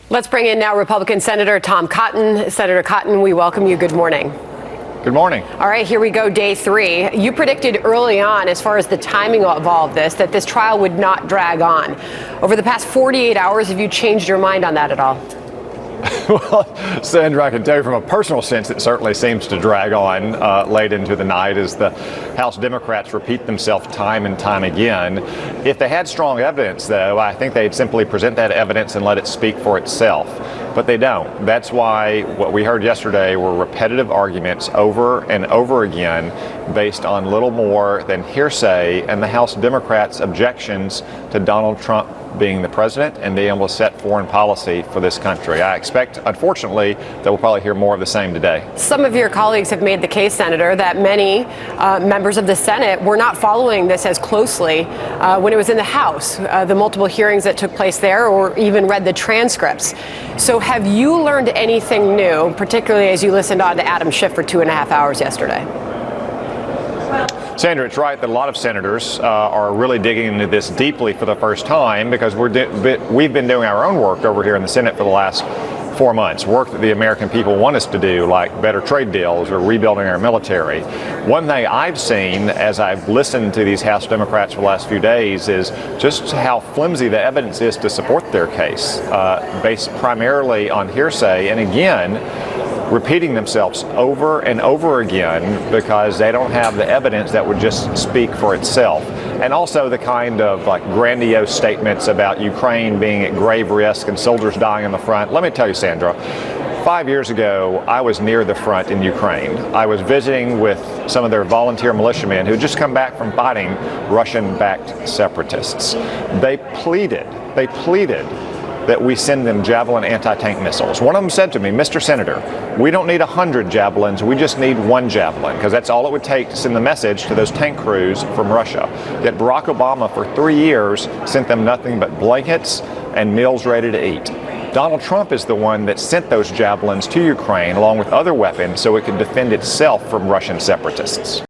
Let's bring in now Republican Senator Tom Cotton. Senator Cotton, we welcome you. Good morning. Good morning. All right, here we go, day three. You predicted early on, as far as the timing of all of this, that this trial would not drag on. Over the past 48 hours, have you changed your mind on that at all? Well, Sandra, I can tell you from a personal sense, it certainly seems to drag on late into the night as the House Democrats repeat themselves time and time again. If they had strong evidence, though, I think they'd simply present that evidence and let it speak for itself. But they don't. That's why what we heard yesterday were repetitive arguments over and over again based on little more than hearsay and the House Democrats' objections to Donald Trump being the president and being able to set foreign policy for this country. I expect, unfortunately, that we'll probably hear more of the same today. Some of your colleagues have made the case, Senator, that many members of the Senate were not following this as closely when it was in the House, the multiple hearings that took place there, or even read the transcripts. So have you learned anything new, particularly as you listened on to Adam Schiff for 2.5 hours yesterday? Sandra, it's right that a lot of senators are really digging into this deeply for the first time because we've been doing our own work over here in the Senate for the last 4 months, work that the American people want us to do, like better trade deals or rebuilding our military. One thing I've seen as I've listened to these House Democrats for the last few days is just how flimsy the evidence is to support their case, based primarily on hearsay, and again, repeating themselves over and over again because they don't have the evidence that would just speak for itself. And also the kind of grandiose statements about Ukraine being at grave risk and soldiers dying on the front. Let me tell you, Sandra, 5 years ago, I was near the front in Ukraine. I was visiting with some of their volunteer militiamen who had just come back from fighting Russian-backed separatists. They pleaded that we send them Javelin anti-tank missiles. One of them said to me, "Mr. Senator, we don't need 100 Javelins, we just need one Javelin," because that's all it would take to send the message to those tank crews from Russia. Yet Barack Obama, for 3 years, sent them nothing but blankets and meals ready to eat. Donald Trump is the one that sent those Javelins to Ukraine, along with other weapons, so it could defend itself from Russian separatists.